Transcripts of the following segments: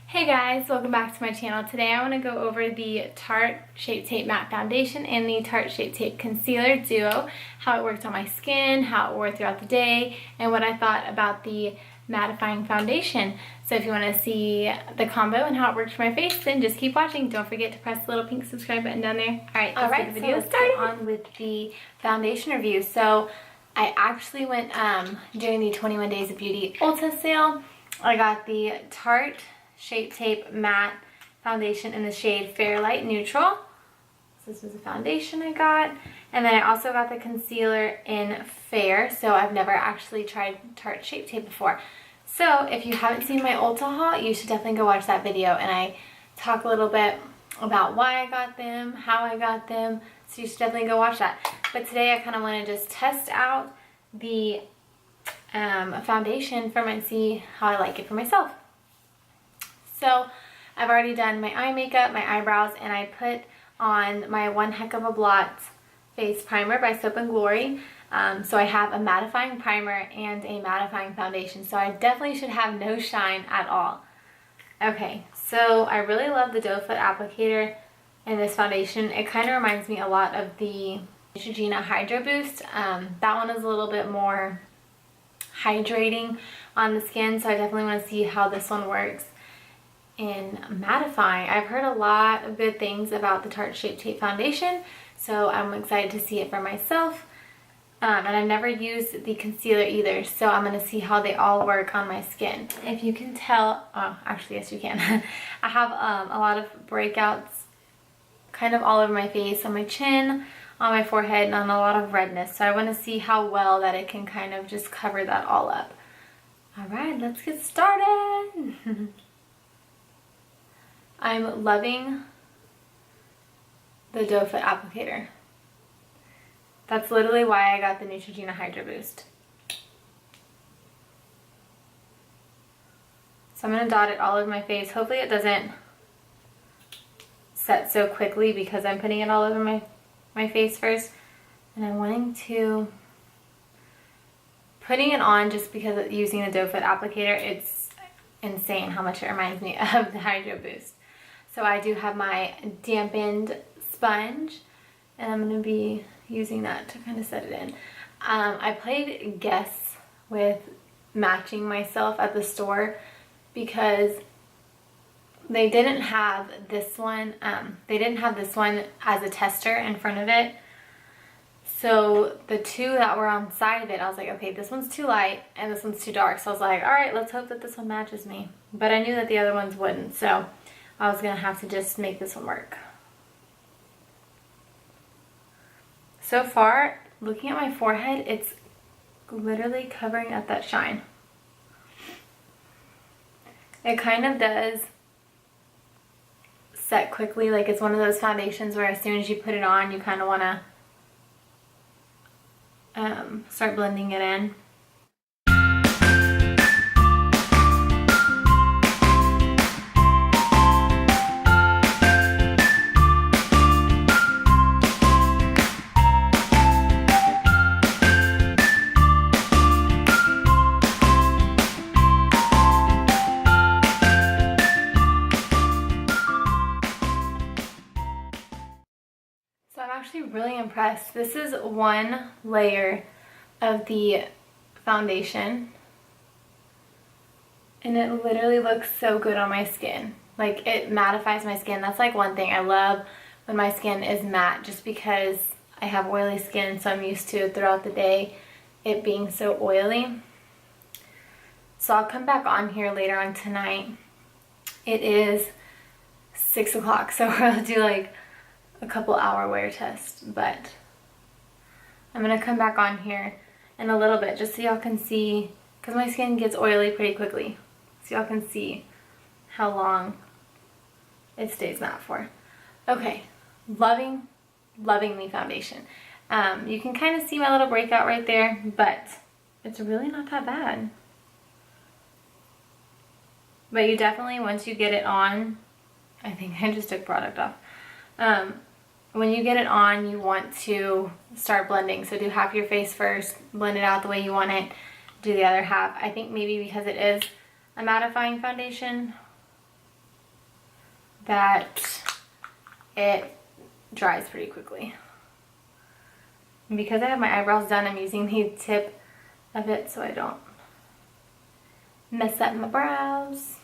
Hey guys, welcome back to my channel. Today I want to go over the Tarte Shape Tape Matte Foundation and the Tarte Shape Tape Concealer Duo, how it worked on my skin, how it wore throughout the day, and what I thought about the mattifying foundation. So if you want to see the combo and how it works for my face, then just keep watching. Don't forget to press the little pink subscribe button down there. Alright, let's get the video started. On with the foundation review. So I actually went during the 21 Days of Beauty Ulta sale. I got the Tarte Shape Tape Matte Foundation in the shade Fair Light Neutral. So this was the foundation I got. And then I also got the concealer in Fair. So I've never actually tried Tarte Shape Tape before. So if you haven't seen my Ulta haul, you should definitely go watch that video. And I talk a little bit about why I got them, how I got them. So you should definitely go watch that. But today I kind of want to just test out the foundation and see how I like it for myself. So I've already done my eye makeup, my eyebrows, and I put on my One Heck of a Blot face primer by Soap & Glory. So I have a mattifying primer and a mattifying foundation. So I definitely should have no shine at all. Okay, so I really love the doe foot applicator in this foundation. It kind of reminds me a lot of the Neutrogena Hydro Boost. That one is a little bit more hydrating on the skin, so I definitely want to see how this one works in mattifying. I've heard a lot of good things about the Tarte Shape Tape foundation, so I'm excited to see it for myself. And I've never used the concealer either, so I'm going to see how they all work on my skin. If you can tell, oh, actually yes you can. I have a lot of breakouts kind of all over my face, on my chin, on my forehead, and on a lot of redness. So I want to see how well that it can kind of just cover that all up. Alright, let's get started! I'm loving the doe foot applicator. That's literally why I got the Neutrogena Hydro Boost. So I'm going to dot it all over my face. Hopefully it doesn't set so quickly because I'm putting it all over my face first. And I'm wanting to... putting it on just because using the doe foot applicator, it's insane how much it reminds me of the Hydro Boost. So I do have my dampened sponge, and I'm going to be using that to kind of set it in. I played guess with matching myself at the store because they didn't have this one. They didn't have this one as a tester in front of it. So the two that were on the side of it, I was like, okay, this one's too light and this one's too dark. So I was like, all right, let's hope that this one matches me. But I knew that the other ones wouldn't, so I was gonna have to just make this one work. So far, looking at my forehead, it's literally covering up that shine. It kind of does set quickly, like it's one of those foundations where as soon as you put it on, you kind of want to start blending it in. So I'm actually really impressed. This is one layer of the foundation and it literally looks so good on my skin. Like, it mattifies my skin. That's like one thing I love when my skin is matte, just because I have oily skin, so I'm used to throughout the day it being so oily. So I'll come back on here later on tonight. It is 6 o'clock, so we'll do like a couple hour wear test, but I'm gonna come back on here in a little bit just so y'all can see, because my skin gets oily pretty quickly, so y'all can see how long it stays matte for. Okay, loving the foundation. You can kind of see my little breakout right there, but it's really not that bad. But you definitely, once you get it on, I think I just took product off. When you get it on, you want to start blending. So do half your face first, blend it out the way you want it, do the other half. I think maybe because it is a mattifying foundation, that it dries pretty quickly. And because I have my eyebrows done, I'm using the tip of it so I don't mess up my brows.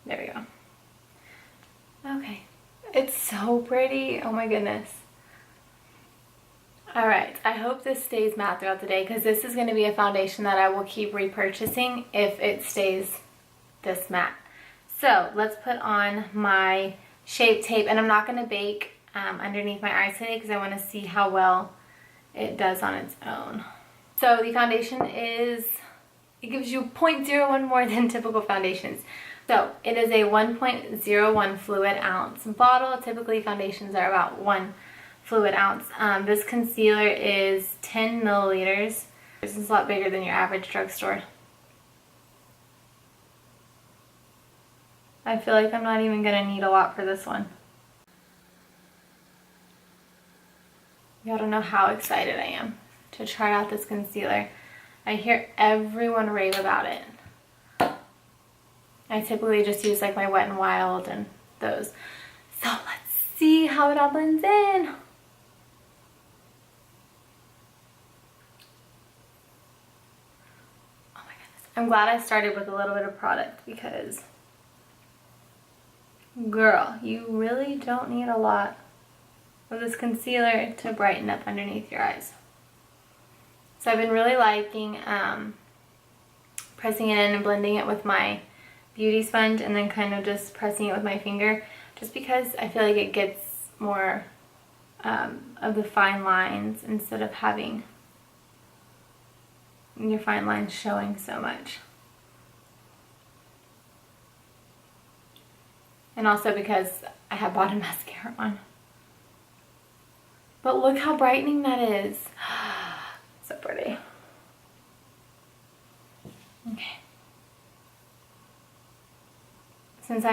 There we go. Okay. It's so pretty. Oh my goodness. Alright, I hope this stays matte throughout the day because this is going to be a foundation that I will keep repurchasing if it stays this matte. So let's put on my Shape Tape, and I'm not going to bake underneath my eyes today because I want to see how well it does on its own. So the foundation it gives you 0.01 more than typical foundations. So it is a 1.01 fluid ounce bottle. Typically foundations are about 1 fluid ounce. This concealer is 10 milliliters. This is a lot bigger than your average drugstore. I feel like I'm not even gonna need a lot for this one. Y'all don't know how excited I am to try out this concealer. I hear everyone rave about it. I typically just use like my Wet n Wild and those. So let's see how it all blends in. Oh my goodness. I'm glad I started with a little bit of product because, girl, you really don't need a lot of this concealer to brighten up underneath your eyes. So I've been really liking pressing it in and blending it with my beauty sponge and then kind of just pressing it with my finger, just because I feel like it gets more of the fine lines instead of having your fine lines showing so much. And also because I have bought a mascara on. But look how brightening that is. So pretty. Okay. Since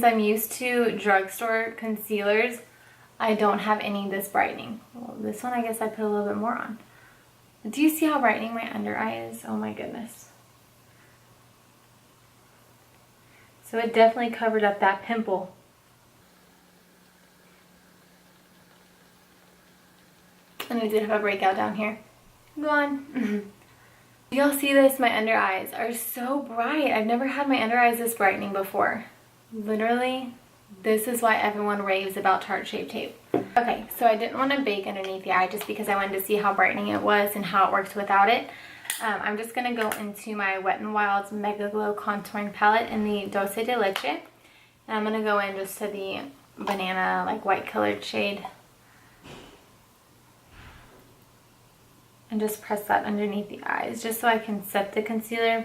I'm used to drugstore concealers, I don't have any of this brightening. Well, this one I guess I put a little bit more on. But do you see how brightening my under eye is? Oh my goodness. So it definitely covered up that pimple. And I did have a breakout down here. Gone. Do y'all see this? My under eyes are so bright. I've never had my under eyes this brightening before. Literally, this is why everyone raves about Tarte Shape Tape. Okay, so I didn't want to bake underneath the eye just because I wanted to see how brightening it was and how it works without it. I'm just going to go into my Wet n Wild's Mega Glow Contouring Palette in the Dulce de Leche. And I'm going to go in just to the banana, like white colored shade. And just press that underneath the eyes just so I can set the concealer.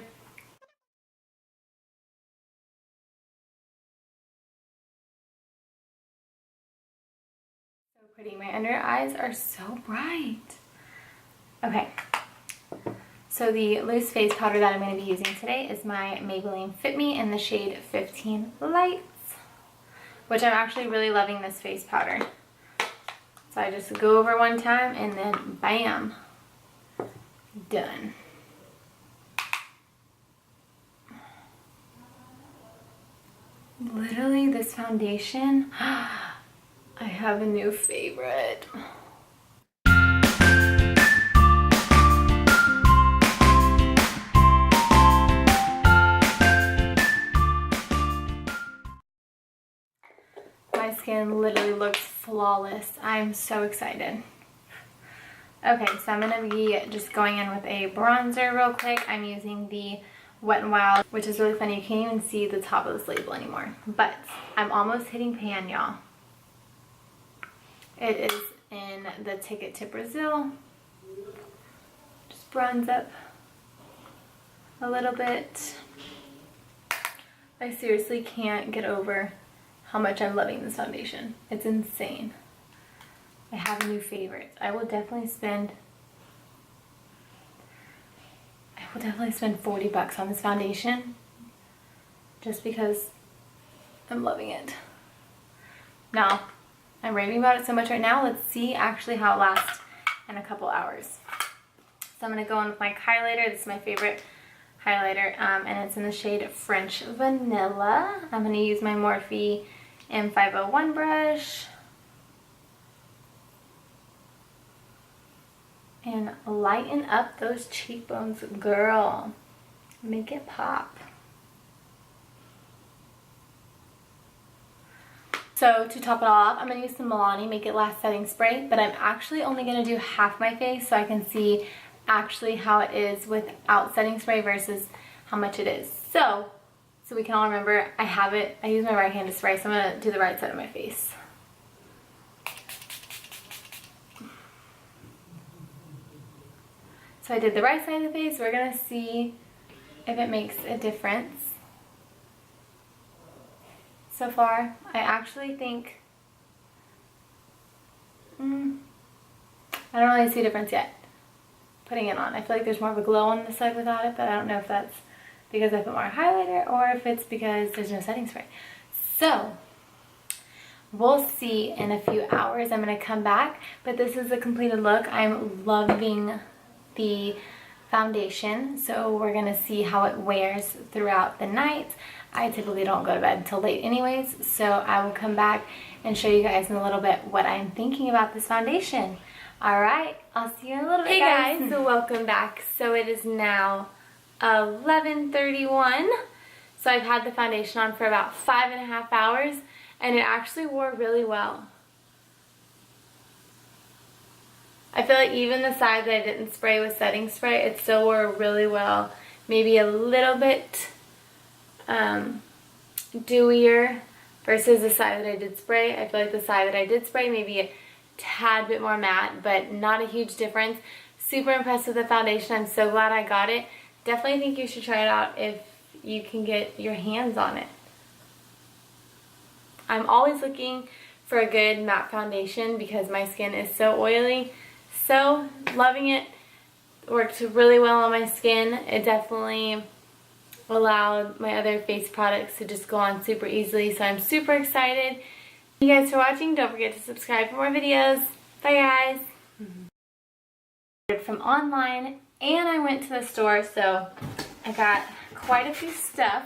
So pretty. My under eyes are so bright. Okay. So the loose face powder that I'm going to be using today is my Maybelline Fit Me in the shade 15 Lights, which I'm actually really loving this face powder. So I just go over one time and then bam. Done. Literally, this foundation, I have a new favorite. My skin literally looks flawless. I'm so excited. Okay, so I'm going to be just going in with a bronzer real quick. I'm using the Wet n Wild, which is really funny. You can't even see the top of this label anymore. But I'm almost hitting pan, y'all. It is in the Ticket to Brazil. Just bronze up a little bit. I seriously can't get over how much I'm loving this foundation. It's insane. I have a new favorite. I will definitely spend $40 on this foundation just because I'm loving it. Now, I'm raving about it so much right now. Let's see actually how it lasts in a couple hours. So I'm going to go in with my Kylighter. This is my favorite highlighter, and it's in the shade French Vanilla. I'm going to use my Morphe M501 brush and lighten up those cheekbones, girl. Make it pop. So to top it all off, I'm going to use some Milani Make It Last setting spray, but I'm actually only going to do half my face so I can see actually how it is without setting spray versus how much it is. So we can all remember, I use my right hand to spray, so I'm going to do the right side of my face. So I did the right side of the face. We're going to see if it makes a difference. So far, I actually think, I don't really see a difference yet putting it on. I feel like there's more of a glow on this side without it, but I don't know if that's because I put more highlighter or if it's because there's no setting spray. So, we'll see in a few hours. I'm going to come back, but this is a completed look. I'm loving the foundation, so we're going to see how it wears throughout the night. I typically don't go to bed until late anyways, so I will come back and show you guys in a little bit what I'm thinking about this foundation. Alright, I'll see you in a little bit, hey guys. So welcome back. So it is now 11:31. So I've had the foundation on for about 5.5 hours, and it actually wore really well. I feel like even the side that I didn't spray with setting spray, it still wore really well. Maybe a little bit dewier versus the side that I did spray. I feel like the side that I did spray maybe a tad bit more matte, but not a huge difference. Super impressed with the foundation. I'm so glad I got it. Definitely think you should try it out if you can get your hands on it. I'm always looking for a good matte foundation because my skin is so oily. So loving it. Worked really well on my skin. It definitely allowed my other face products to just go on super easily, so I'm super excited. Thank you guys for watching. Don't forget to subscribe for more videos. Bye guys. From online, and I went to the store, so I got quite a few stuff.